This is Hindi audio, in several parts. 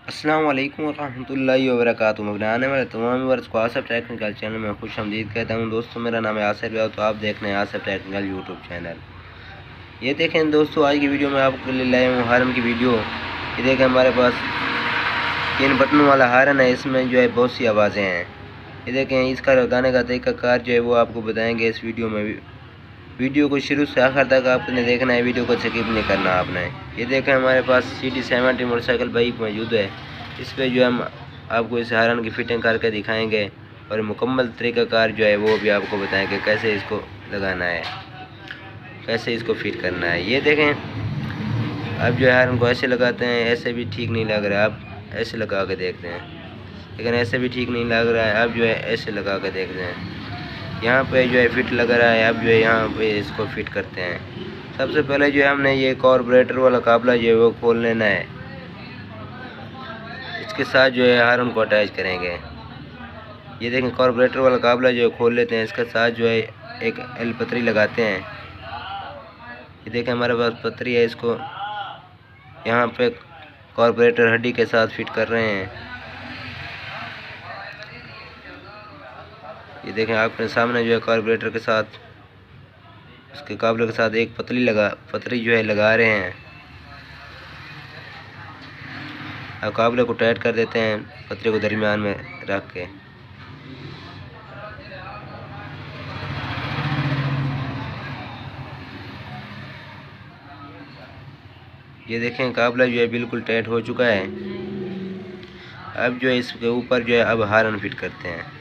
अस्सलाम वालेकुम रहमतुल्लाहि व बरकातुहू। मैं बनाने वाले तमाम वर्ष को आसिफ टेक्निकल चैनल में खुश आमदीद कहता हूँ। दोस्तों, मेरा नाम है आसिफ है, तो आप देख रहे हैं आसिफ टेक्निकल यूट्यूब चैनल। ये देखें दोस्तों, आज की वीडियो में आपके लिए लाए हूँ हारन की वीडियो। ये देखें, हमारे पास 3 बटनों वाला हारन है। इसमें जो है बहुत सी आवाज़ें हैं। ये देखें, इसका लगाने का तरीक़ाकार जो है वो आपको बताएँगे इस वीडियो में। वीडियो को शुरू से आखिर तक आपने देखना है, वीडियो को स्किप नहीं करना आपने। ये देखें, हमारे पास CD70 मोटरसाइकिल बाइक मौजूद है। इस पर जो हम आपको इस हारन की फिटिंग करके दिखाएंगे और मुकम्मल तरीक़ाकार जो है वो भी आपको बताएंगे कैसे इसको लगाना है, कैसे इसको फिट करना है। ये देखें, आप जो है हारन को ऐसे लगाते हैं, ऐसे भी ठीक नहीं लग रहा है। आप ऐसे लगा के देखते हैं, लेकिन ऐसे भी ठीक नहीं लग रहा है। आप जो है ऐसे लगा के देखते हैं, यहाँ पे जो है फिट लग रहा है। अब जो है यहाँ पे इसको फिट करते हैं। सबसे पहले जो है हमने ये कार्बोरेटर वाला काबला जो है वो खोल लेना है। इसके साथ जो है हारन को अटैच करेंगे। ये देखें, कार्बोरेटर वाला काबला जो है खोल लेते हैं। इसके साथ जो है एक एल पतरी लगाते हैं। ये देखें, हमारे पास पतरी है। इसको यहाँ पे कार्बोरेटर हड्डी के साथ फिट कर रहे हैं। ये देखें, आपके सामने जो है कार्बोरेटर के साथ, उसके काबले के साथ एक पतरी जो है लगा रहे हैं। अब काबले को टाइट कर देते हैं, पतरी को दरमियान में रख के। ये देखें, काबला जो है बिल्कुल टाइट हो चुका है। अब जो है इसके ऊपर जो है अब हारन फिट करते हैं।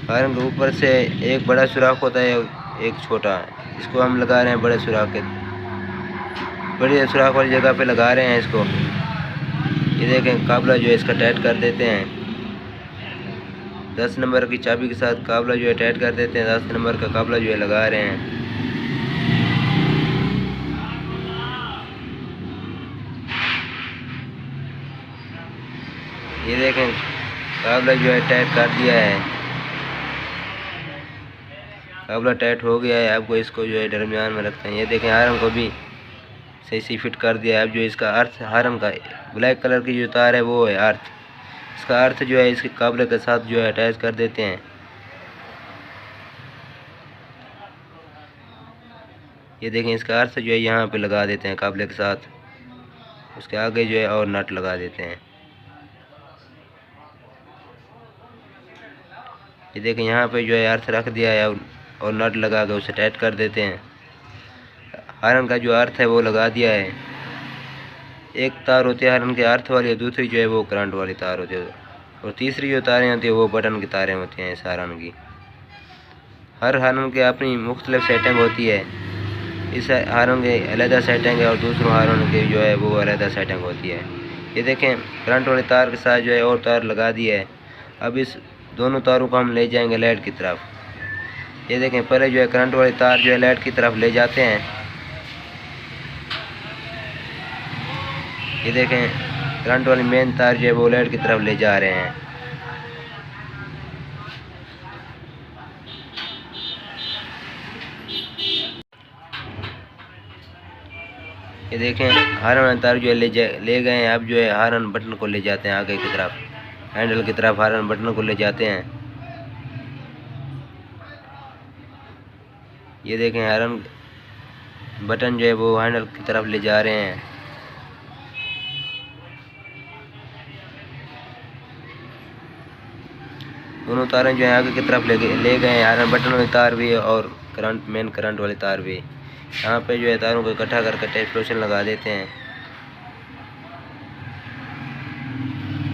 हारन के ऊपर से एक बड़ा सुराख होता है, एक छोटा। इसको हम लगा रहे हैं बड़े सुराख वाली जगह पे लगा रहे हैं इसको। ये देखें, काबला जो है इसका टाइट कर देते हैं। 10 नंबर की चाबी के साथ काबला जो है टाइट कर देते हैं। 10 नंबर का काबला जो है लगा रहे हैं। ये देखें, काबला जो है टाइट कर दिया है। काबला टाइट हो गया है। आपको इसको जो है दरमियान में रखते हैं। ये देखें, हारन को भी सही फिट कर दिया है। अब जो इसका अर्थ, हारन का ब्लैक कलर की जो तार है वो है अर्थ। इसका अर्थ जो है इसके काबले के साथ जो है अटैच कर देते हैं। ये देखें, इसका अर्थ जो है यहाँ पे लगा देते हैं काबले के साथ। उसके आगे जो है और नट लगा देते हैं। ये देखें, यहाँ पे जो है अर्थ रख दिया है और नट लगा के उसे टाइट कर देते हैं। हारन का जो अर्थ है वो लगा दिया है। एक तार होती है हारन के अर्थ वाली, और दूसरी जो है वो करंट वाली तार होती है, और तीसरी जो तारें होती है वो बटन की तारें होती हैं इस हारन की। हर हारन की अपनी मुख्तलिफ सेटिंग होती है। इस हारन की अलहदा सेटिंग है और दूसरों हारन की जो है वो अलहदा सेटिंग होती है। ये देखें, करंट वाली तार के साथ जो है और तार लगा दी है। अब इस दोनों तारों को हम ले जाएंगे लाइट की तरफ। ये देखें, पहले जो है करंट वाली तार जो है लाइट की तरफ ले जाते हैं। ये देखें, करंट वाली मेन तार जो है वो लाइट की तरफ ले जा रहे हैं। ये देखें, हारन तार जो है ले गए हैं। अब जो है हारन बटन को ले जाते हैं आगे की तरफ, हैंडल की तरफ हारन बटन को ले जाते हैं। ये देखें, हारन बटन जो है वो हैंडल की तरफ ले जा रहे हैं। दोनों तारें जो है आगे की तरफ ले गए हैं। हारन बटन वाली तार भी और मेन करंट वाली तार भी। यहाँ पे जो है तारों को इकट्ठा करके टेप लोशन लगा देते हैं।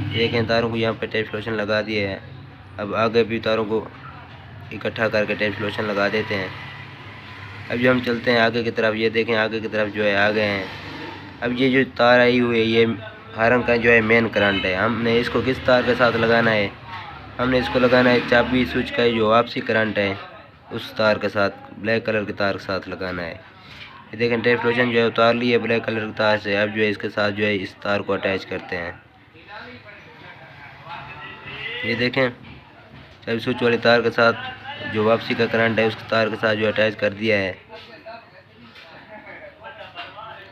देखें, तारों को यहाँ पे टेप लोशन लगा दिए है। अब आगे भी तारों को इकट्ठा करके टेप लोशन लगा देते हैं। अब जो हम चलते हैं आगे की तरफ, ये देखें, आगे की तरफ जो है आ गए हैं। अब ये जो तार आई हुई है ये हारन का जो है मेन करंट है। हमने इसको किस तार के साथ लगाना है? हमने इसको लगाना है चाबी स्विच का जो वापसी करंट है उस तार के साथ, ब्लैक कलर के तार के साथ लगाना है। ये देखें, टेप लोशन जो है उतार ली है ब्लैक कलर की तार से। अब जो है इसके साथ जो है इस तार को अटैच करते हैं। ये देखें, चाबी स्विच वाली तार के साथ जो वापसी का करंट है उस तार के साथ जो अटैच कर दिया है।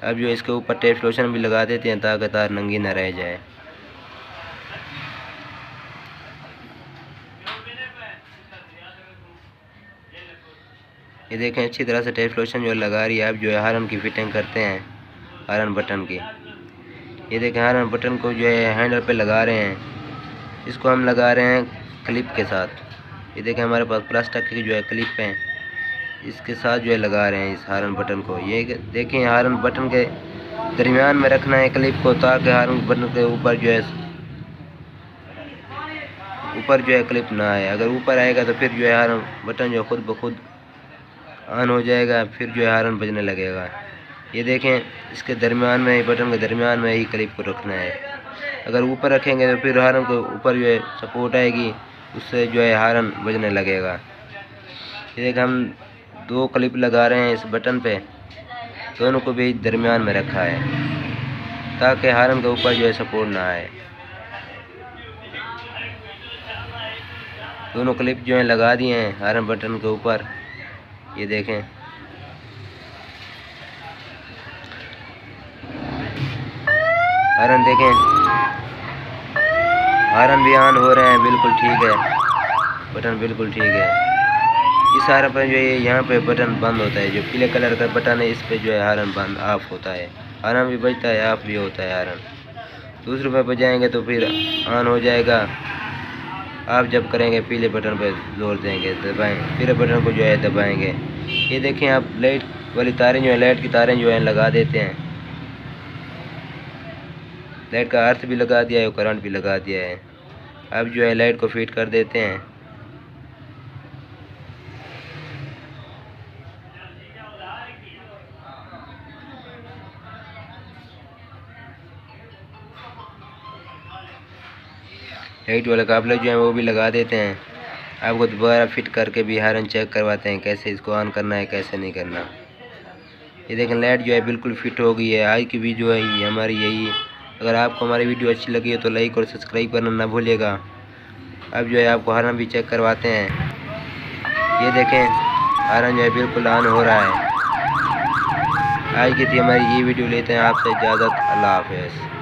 अब जो इसके ऊपर टेप लोशन भी लगा देते हैं ताकि तार नंगी ना रह जाए। ये देखें अच्छी तरह से टेप लोशन जो लगा रही है। अब जो है हारन की फिटिंग करते हैं, हारन बटन की। ये देखें हारन बटन को जो है हैंडल पे लगा रहे हैं। इसको हम लगा रहे हैं क्लिप के साथ। ये देखें हमारे पास प्लास्टिक की जो है क्लिप है, इसके साथ जो है लगा रहे हैं इस हारन बटन को। ये देखें हारन बटन के दरमियान में रखना है क्लिप को ताकि हारन बटन के ऊपर जो है क्लिप ना आए। अगर ऊपर आएगा तो फिर जो है हारन बटन जो खुद ब खुद ऑन हो जाएगा, फिर जो है हारन बजने लगेगा। ये देखें इसके दरमियान में, बटन के दरमियान में ही क्लिप को रखना है। अगर ऊपर रखेंगे तो फिर हारन को ऊपर जो है सपोर्ट आएगी, उससे जो है हारन बजने लगेगा। ये देखें हम 2 क्लिप लगा रहे हैं इस बटन पे, दोनों को भी दरमियान में रखा है ताकि हारन के ऊपर जो है सपोर्ट ना आए। दोनों क्लिप जो है लगा दिए हैं हारन बटन के ऊपर। ये देखें हारन देखें, हारन भी ऑन हो रहे हैं, बिल्कुल ठीक है, बटन बिल्कुल ठीक है। इस हारन पर जो है यहाँ पे बटन बंद होता है, जो पीले कलर का बटन है इस पे जो है हारन बंद ऑफ होता है। हारन भी बजता है, ऑफ भी होता है हारन। दूसरे पे बजाएंगे तो फिर ऑन हो जाएगा। आप जब करेंगे पीले बटन पर जोर देंगे, दबाएं, पीले बटन को जो है दबाएंगे। ये देखें आप लाइट वाली तारें जो है, लाइट की तारें जो है लगा देते हैं। लाइट का अर्थ भी लगा दिया है, करंट भी लगा दिया है। अब जो है लाइट को फिट कर देते हैं। लाइट वाला काबला जो है वो भी लगा देते हैं। आपको दोबारा फिट करके भी हारन चेक करवाते हैं कैसे इसको ऑन करना है, कैसे नहीं करना। ये देखें लाइट जो है बिल्कुल फिट हो गई है। आज की वीडियो है हमारी यही। अगर आपको हमारी वीडियो अच्छी लगी है तो लाइक और सब्सक्राइब करना ना भूलिएगा। अब जो है आपको हारन भी चेक करवाते हैं। ये देखें हारन जो है बिल्कुल ऑन हो रहा है। आज की थी हमारी ये वीडियो। लेते हैं आपसे इजाज़त। अल्लाह हाफ़िज़।